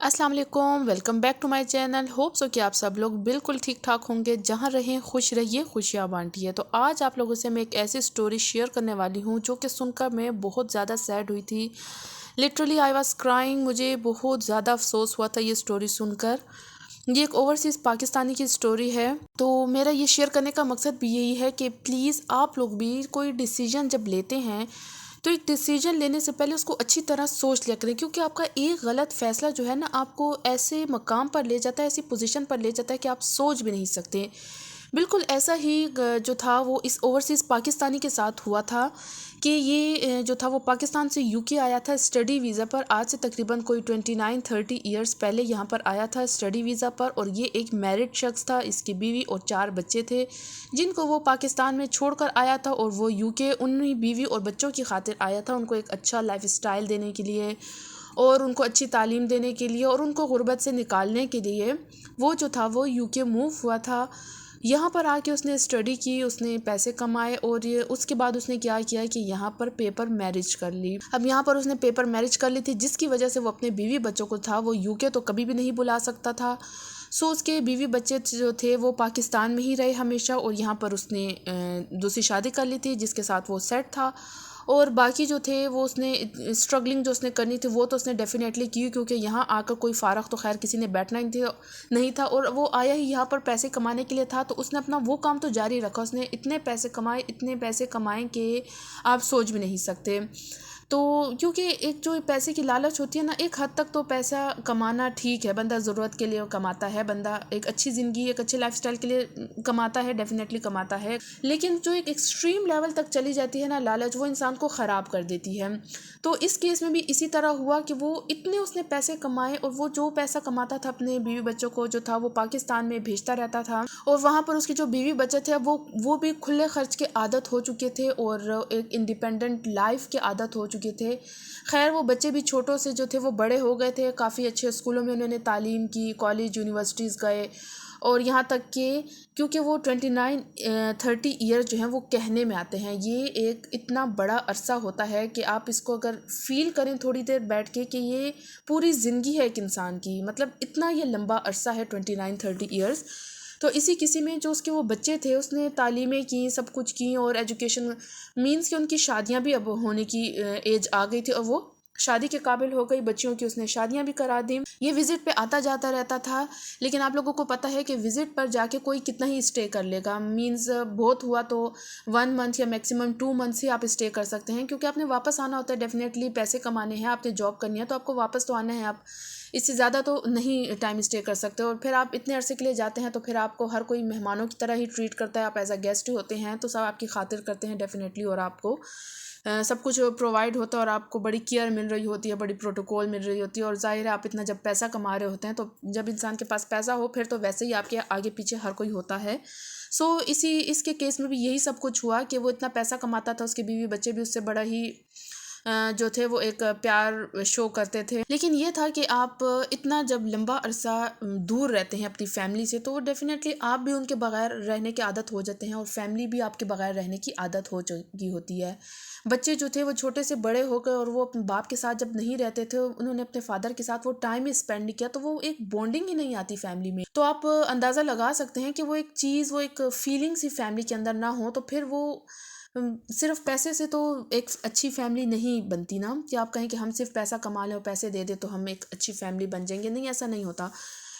अस्सलाम वालेकुम, welcome back to my channel. Hope so कि आप सब लोग बिल्कुल ठीक ठाक होंगे। जहाँ रहें खुश रहिए, खुशियाँ बांटिए। तो आज आप लोगों से मैं एक ऐसी स्टोरी शेयर करने वाली हूँ जो कि सुनकर मैं बहुत ज़्यादा सैड हुई थी। Literally I was crying. मुझे बहुत ज़्यादा अफसोस हुआ था ये स्टोरी सुनकर। ये एक ओवरसीज़ पाकिस्तानी की स्टोरी है। तो मेरा ये शेयर करने का मकसद भी यही है कि प्लीज़ आप लोग भी कोई डिसीजन जब लेते हैं तो एक डिसीजन लेने से पहले उसको अच्छी तरह सोच लिया करें, क्योंकि आपका एक गलत फैसला जो है ना आपको ऐसे मकाम पर ले जाता है, ऐसी पोजीशन पर ले जाता है कि आप सोच भी नहीं सकते। बिल्कुल ऐसा ही जो था वो इस ओवरसीज़ पाकिस्तानी के साथ हुआ था कि ये जो था वो पाकिस्तान से यूके आया था स्टडी वीज़ा पर। आज से तकरीबन कोई 29-30 ईयर्स पहले यहाँ पर आया था स्टडी वीज़ा पर। और ये एक मैरिड शख्स था, इसकी बीवी और 4 बच्चे थे जिनको वो पाकिस्तान में छोड़कर आया था। और वो यूके उन्हीं बीवी और बच्चों की खातिर आया था, उनको एक अच्छा लाइफ स्टाइल देने के लिए और उनको अच्छी तालीम देने के लिए और उनको गुर्बत से निकालने के लिए वो जो था वो यूके मूव हुआ था। यहाँ पर आके उसने स्टडी की, उसने पैसे कमाए और ये उसके बाद उसने क्या किया कि यहाँ पर पेपर मैरिज कर ली। अब यहाँ पर उसने पेपर मैरिज कर ली थी, जिसकी वजह से वो अपने बीवी बच्चों को था वो यूके तो कभी भी नहीं बुला सकता था। सो उसके बीवी बच्चे जो थे वो पाकिस्तान में ही रहे हमेशा। और यहाँ पर उसने दूसरी शादी कर ली थी जिसके साथ वो सेट था। और बाकी जो थे वो उसने स्ट्रगलिंग जो उसने करनी थी वो तो उसने डेफिनेटली की, क्योंकि यहाँ आकर कोई फ़ारग तो खैर किसी ने बैठना नहीं था। और वो आया ही यहाँ पर पैसे कमाने के लिए था, तो उसने अपना वो काम तो जारी रखा। उसने इतने पैसे कमाए कि आप सोच भी नहीं सकते। तो क्योंकि एक जो पैसे की लालच होती है ना, एक हद तक तो पैसा कमाना ठीक है, बंदा ज़रूरत के लिए कमाता है, बंदा एक अच्छी ज़िंदगी एक अच्छे लाइफस्टाइल के लिए कमाता है, डेफिनेटली कमाता है। लेकिन जो एक एक्सट्रीम लेवल तक चली जाती है ना लालच, वो इंसान को ख़राब कर देती है। तो इस केस में भी इसी तरह हुआ कि वो इतने उसने पैसे कमाए और वो जो पैसा कमाता था अपने बीवी बच्चों को जो था वो पाकिस्तान में भेजता रहता था। और वहाँ पर उसके जो बीवी बच्चे थे वो भी खुले खर्च के आदत हो चुके थे और एक इंडिपेंडेंट लाइफ के आदत हो चुके थे। खैर वो बच्चे भी छोटों से जो थे वो बड़े हो गए थे, काफ़ी अच्छे स्कूलों में उन्होंने तालीम की, कॉलेज यूनिवर्सिटीज़ गए। और यहाँ तक कि क्योंकि वो 29-30 ईयर जो हैं वो कहने में आते हैं, ये एक इतना बड़ा अरसा होता है कि आप इसको अगर फील करें थोड़ी देर बैठ के कि ये पूरी ज़िंदगी है एक इंसान की, मतलब इतना ये लंबा अरसा है 29-30 ईयर्स। तो इसी किसी में जो उसके वो बच्चे थे उसने तालीमें की, सब कुछ की और एजुकेशन मीन्स कि उनकी शादियां भी अब होने की एज आ गई थी और वो शादी के काबिल हो गई, बच्चियों की उसने शादियां भी करा दी। ये विजिट पे आता जाता रहता था। लेकिन आप लोगों को पता है कि विजिट पर जाके कोई कितना ही स्टे कर लेगा, मीन्स बहुत हुआ तो 1 मंथ या मैक्सिमम 2 मंथ्स ही आप स्टे कर सकते हैं, क्योंकि आपने वापस आना होता है। डेफिनेटली पैसे कमाने हैं, आपने जॉब करनी है तो आपको वापस तो आना है, आप इससे ज़्यादा तो नहीं टाइम स्टे कर सकते। और फिर आप इतने अरसे के लिए जाते हैं तो फिर आपको हर कोई मेहमानों की तरह ही ट्रीट करता है, आप एज अ गेस्ट ही होते हैं, तो सब आपकी खातिर करते हैं डेफिनेटली। और आपको सब कुछ प्रोवाइड होता है और आपको बड़ी केयर मिल रही होती है, बड़ी प्रोटोकॉल मिल रही होती है। और जाहिर है आप इतना जब पैसा कमा रहे होते हैं तो जब इंसान के पास पैसा हो फिर तो वैसे ही आपके आगे पीछे हर कोई होता है। सो इसके केस में भी यही सब कुछ हुआ कि वो इतना पैसा कमाता था, उसके बीवी बच्चे भी उससे बड़ा ही जो थे वो एक प्यार शो करते थे। लेकिन ये था कि आप इतना जब लंबा अरसा दूर रहते हैं अपनी फैमिली से, तो डेफिनेटली आप भी उनके बगैर रहने की आदत हो जाते हैं और फैमिली भी आपके बगैर रहने की आदत हो चुकी होती है। बच्चे जो थे वो छोटे से बड़े हो गए और वो अपने बाप के साथ जब नहीं रहते थे, उन्होंने अपने फादर के साथ वो टाइम स्पेंड किया, तो वो एक बॉन्डिंग ही नहीं आती फैमिली में। तो आप अंदाज़ा लगा सकते हैं कि वो एक चीज़, वो एक फीलिंग सी फैमिली के अंदर ना हो तो फिर वो सिर्फ पैसे से तो एक अच्छी फैमिली नहीं बनती ना, कि आप कहें कि हम सिर्फ पैसा कमा लें और पैसे दे दें तो हम एक अच्छी फैमिली बन जाएंगे। नहीं, ऐसा नहीं होता।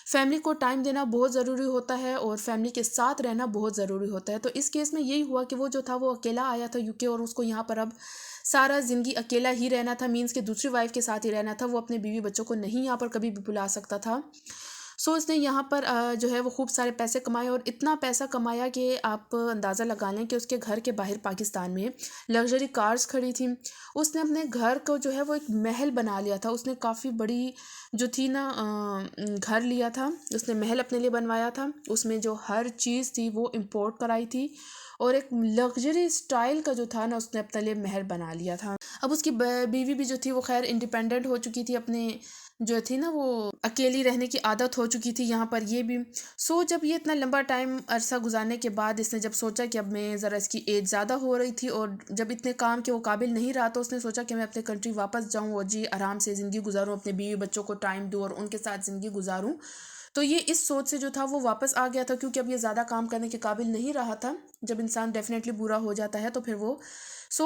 फैमिली को टाइम देना बहुत ज़रूरी होता है और फैमिली के साथ रहना बहुत ज़रूरी होता है। तो इस केस में यही हुआ कि वो जो था वो अकेला आया था यूके और उसको यहाँ पर अब सारा ज़िंदगी अकेला ही रहना था, मीन्स कि दूसरी वाइफ के साथ ही रहना था। वो अपने बीवी बच्चों को नहीं यहाँ पर कभी भी बुला सकता था। सो इसने यहाँ पर जो है वो खूब सारे पैसे कमाए और इतना पैसा कमाया कि आप अंदाज़ा लगा लें कि उसके घर के बाहर पाकिस्तान में लग्जरी कार्स खड़ी थी। उसने अपने घर को जो है वो एक महल बना लिया था। उसने काफ़ी बड़ी जो थी ना घर लिया था, उसने महल अपने लिए बनवाया था। उसमें जो हर चीज़ थी वो इम्पोर्ट कराई थी और एक लग्जरी स्टाइल का जो था ना उसने अपने लिए महल बना लिया था। अब उसकी बीवी भी जो थी वो खैर इंडिपेंडेंट हो चुकी थी, अपने जो थी ना वो अकेली रहने की आदत हो चुकी थी यहाँ पर ये भी। जब ये इतना लंबा टाइम अरसा गुजारने के बाद इसने जब सोचा कि अब मैं ज़रा इसकी एज ज़्यादा हो रही थी और जब इतने काम के वो काबिल नहीं रहा, तो उसने सोचा कि मैं अपने कंट्री वापस जाऊँ और जी आराम से ज़िंदगी गुजारूँ, अपने बीवी बच्चों को टाइम दूँ और उनके साथ ज़िंदगी गुजारूँ। तो ये इस सोच से जो था वो वापस आ गया था, क्योंकि अब ये ज़्यादा काम करने के काबिल नहीं रहा था। जब इंसान डेफिनेटली बुरा हो जाता है तो फिर वो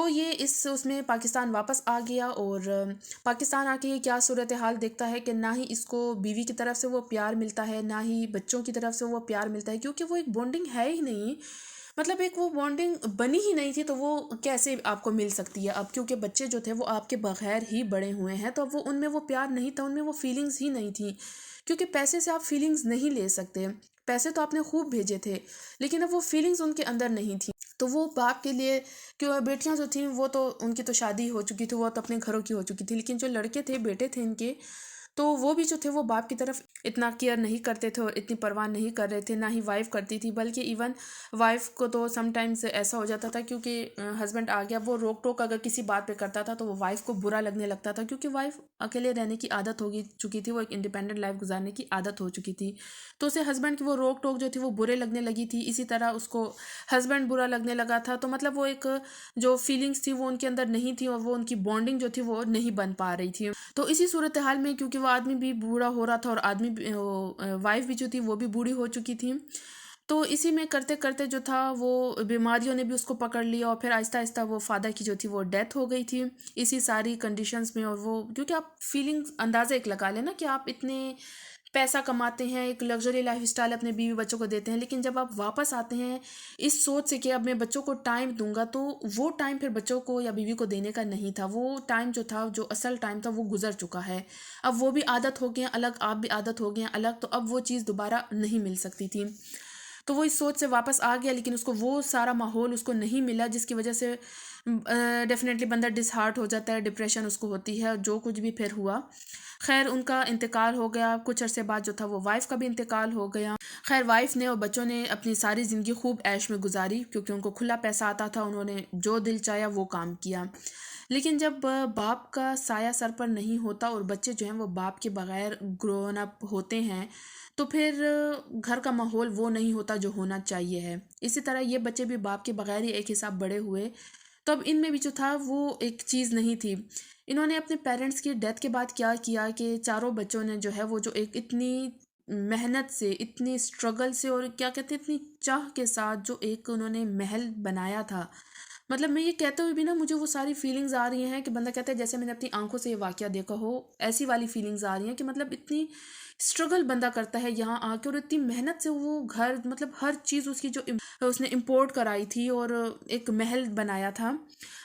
ये इस उसमें पाकिस्तान वापस आ गया। और पाकिस्तान आके ये क्या सूरत हाल देखता है कि ना ही इसको बीवी की तरफ से वो प्यार मिलता है, ना ही बच्चों की तरफ से वो प्यार मिलता है, क्योंकि वो एक बॉन्डिंग है ही नहीं। मतलब एक वो बॉन्डिंग बनी ही नहीं थी, तो वो कैसे आपको मिल सकती है अब, क्योंकि बच्चे जो थे वो आपके बगैर ही बड़े हुए हैं, तो अब वो उनमें वो प्यार नहीं था, उनमें वो फीलिंग्स ही नहीं थी। क्योंकि पैसे से आप फीलिंग्स नहीं ले सकते। पैसे तो आपने खूब भेजे थे, लेकिन अब वो फीलिंग्स उनके अंदर नहीं थी। तो वो बाप के लिए, क्यों बेटियां जो थी वो तो उनकी तो शादी हो चुकी थी, वो तो अपने घरों की हो चुकी थी, लेकिन जो लड़के थे बेटे थे इनके, तो वो भी जो थे वो बाप की तरफ इतना केयर नहीं करते थे और इतनी परवाह नहीं कर रहे थे, ना ही वाइफ करती थी। बल्कि इवन वाइफ को तो समटाइम्स ऐसा हो जाता था, क्योंकि हस्बैंड आ गया, वो रोक टोक अगर किसी बात पे करता था तो वो वाइफ को बुरा लगने लगता था, क्योंकि वाइफ अकेले रहने की आदत हो चुकी थी, वो एक इंडिपेंडेंट लाइफ गुजारने की आदत हो चुकी थी। तो उसे हस्बैंड की वो रोक टोक जो थी वो बुरे लगने लगी थी, इसी तरह उसको हस्बैंड बुरा लगने लगा था। तो मतलब वो एक जो फीलिंग्स थी वो उनके अंदर नहीं थी और वो उनकी बॉन्डिंग जो थी वो नहीं बन पा रही थी। तो इसी सूरत हाल में, क्योंकि वो आदमी भी बूढ़ा हो रहा था और वाइफ भी जो थी वो भी बूढ़ी हो चुकी थी, तो इसी में करते करते जो था वो बीमारियों ने भी उसको पकड़ लिया और फिर आहिस्ता आहिस्ता वो फादर की जो थी वो डेथ हो गई थी इसी सारी कंडीशंस में। और वो क्योंकि आप फीलिंग्स अंदाज़ा एक लगा लेना कि आप इतने पैसा कमाते हैं, एक लग्जरी लाइफ स्टाइल अपने बीवी बच्चों को देते हैं, लेकिन जब आप वापस आते हैं इस सोच से कि अब मैं बच्चों को टाइम दूंगा, तो वो टाइम फिर बच्चों को या बीवी को देने का नहीं था। वो टाइम जो था, जो असल टाइम था, वो गुजर चुका है। अब वो भी आदत हो गए हैं अलग, आप भी आदत हो गए हैं अलग, तो अब वो चीज़ दोबारा नहीं मिल सकती थी। तो वो इस सोच से वापस आ गया, लेकिन उसको वो सारा माहौल उसको नहीं मिला, जिसकी वजह से डेफिनेटली बंदा डिसहार्ट हो जाता है, डिप्रेशन उसको होती है, जो कुछ भी फिर हुआ। खैर उनका इंतकाल हो गया, कुछ अरसे बाद जो था वो वाइफ का भी इंतकाल हो गया। खैर वाइफ ने और बच्चों ने अपनी सारी ज़िंदगी खूब ऐश में गुजारी, क्योंकि उनको खुला पैसा आता था, उन्होंने जो दिल चाहा वो काम किया। लेकिन जब बाप का साया सर पर नहीं होता और बच्चे जो हैं वो बाप के बगैर ग्रोन अप होते हैं, तो फिर घर का माहौल वो नहीं होता जो होना चाहिए है। इसी तरह ये बच्चे भी बाप के बगैर ही एक हिसाब बड़े हुए। तो अब इनमें भी जो था वो एक चीज़ नहीं थी। इन्होंने अपने पेरेंट्स की डेथ के बाद क्या किया कि चारों बच्चों ने जो है वो जो एक इतनी मेहनत से, इतनी स्ट्रगल से और क्या कहते हैं इतनी चाह के साथ जो एक उन्होंने महल बनाया था, मतलब मैं ये कहते हुए भी ना मुझे वो सारी फीलिंग्स आ रही हैं कि बंदा कहता है जैसे मैंने अपनी आंखों से ये वाकया देखा हो, ऐसी वाली फीलिंग्स आ रही हैं कि मतलब इतनी स्ट्रगल बंदा करता है यहाँ आके और इतनी मेहनत से वो घर, मतलब हर चीज़ उसकी जो उसने इम्पोर्ट कराई थी और एक महल बनाया था।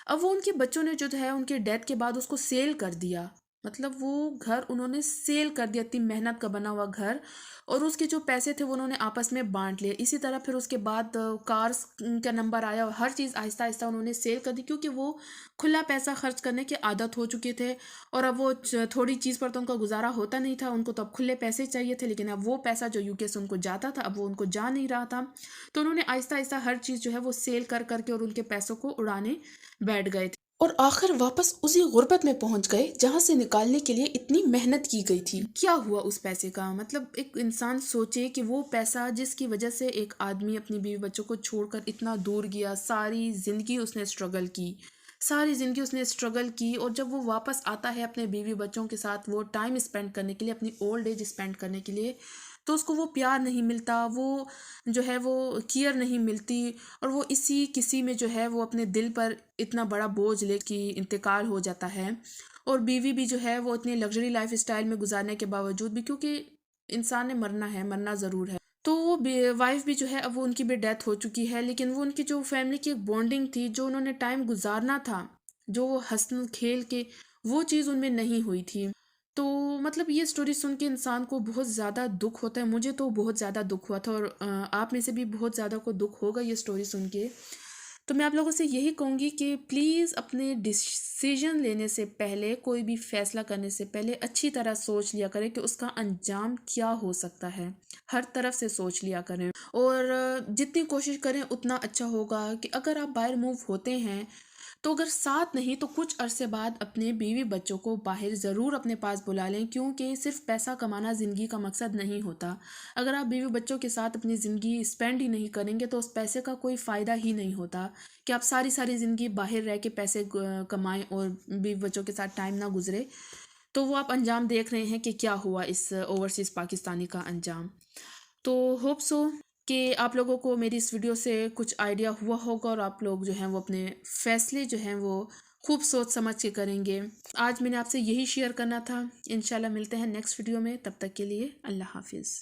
अब वो उनके बच्चों ने जो है उनके डेथ के बाद उसको सेल कर दिया। मतलब वो घर उन्होंने सेल कर दिया, इतनी मेहनत का बना हुआ घर, और उसके जो पैसे थे वो उन्होंने आपस में बांट लिए। इसी तरह फिर उसके बाद कार्स का नंबर आया और हर चीज़ आहिस्ता आहिस्ता उन्होंने सेल कर दी, क्योंकि वो खुला पैसा खर्च करने की आदत हो चुके थे। और अब वो थोड़ी चीज़ पर तो उनका गुजारा होता नहीं था, उनको तो अब खुले पैसे चाहिए थे, लेकिन अब वो पैसा जो यूके से उनको जाता था अब वो उनको जा नहीं रहा था। तो उन्होंने आहिस्ता आहिस्ता हर चीज़ जो है वो सेल कर करके और उनके पैसों को उड़ाने बैठ गए थे और आखिर वापस उसी गुर्बत में पहुंच गए जहां से निकालने के लिए इतनी मेहनत की गई थी। क्या हुआ उस पैसे का? मतलब एक इंसान सोचे कि वो पैसा जिसकी वजह से एक आदमी अपनी बीवी बच्चों को छोड़कर इतना दूर गया, सारी जिंदगी उसने स्ट्रगल की, सारी ज़िंदगी उसने स्ट्रगल की, और जब वो वापस आता है अपने बीवी बच्चों के साथ वो टाइम स्पेंड करने के लिए, अपनी ओल्ड एज स्पेंड करने के लिए, तो उसको वो प्यार नहीं मिलता, वो जो है वो केयर नहीं मिलती, और वो इसी किसी में जो है वो अपने दिल पर इतना बड़ा बोझ ले कि इंतकाल हो जाता है। और बीवी भी जो है वो इतनी लग्जरी लाइफ स्टाइल में गुजारने के बावजूद भी, क्योंकि इंसान ने मरना है, मरना ज़रूर है, तो वो वाइफ भी जो है अब वो उनकी भी डेथ हो चुकी है, लेकिन वो उनकी जो फैमिली की एक बॉन्डिंग थी, जो उन्होंने टाइम गुजारना था, जो वो हंस खेल के, वो चीज़ उनमें नहीं हुई थी। तो मतलब ये स्टोरी सुन के इंसान को बहुत ज़्यादा दुख होता है, मुझे तो बहुत ज़्यादा दुख हुआ था और आप में से भी बहुत ज़्यादा को दुख होगा ये स्टोरी सुन के। तो मैं आप लोगों से यही कहूँगी कि प्लीज़ अपने डिसीजन लेने से पहले, कोई भी फैसला करने से पहले अच्छी तरह सोच लिया करें कि उसका अंजाम क्या हो सकता है। हर तरफ से सोच लिया करें और जितनी कोशिश करें उतना अच्छा होगा कि अगर आप बाहर मूव होते हैं तो अगर साथ नहीं तो कुछ अरसे बाद अपने बीवी बच्चों को बाहर ज़रूर अपने पास बुला लें, क्योंकि सिर्फ पैसा कमाना ज़िंदगी का मकसद नहीं होता। अगर आप बीवी बच्चों के साथ अपनी ज़िंदगी स्पेंड ही नहीं करेंगे तो उस पैसे का कोई फ़ायदा ही नहीं होता कि आप सारी सारी ज़िंदगी बाहर रह के पैसे कमाएं और बीवी बच्चों के साथ टाइम ना गुजरे। तो वो आप अंजाम देख रहे हैं कि क्या हुआ इस ओवरसीज़ पाकिस्तानी का अंजाम। तो होप सो कि आप लोगों को मेरी इस वीडियो से कुछ आइडिया हुआ होगा और आप लोग जो हैं वो अपने फैसले जो हैं वो खूब सोच समझ के करेंगे। आज मैंने आपसे यही शेयर करना था। इंशाल्लाह मिलते हैं नेक्स्ट वीडियो में, तब तक के लिए अल्लाह हाफिज़।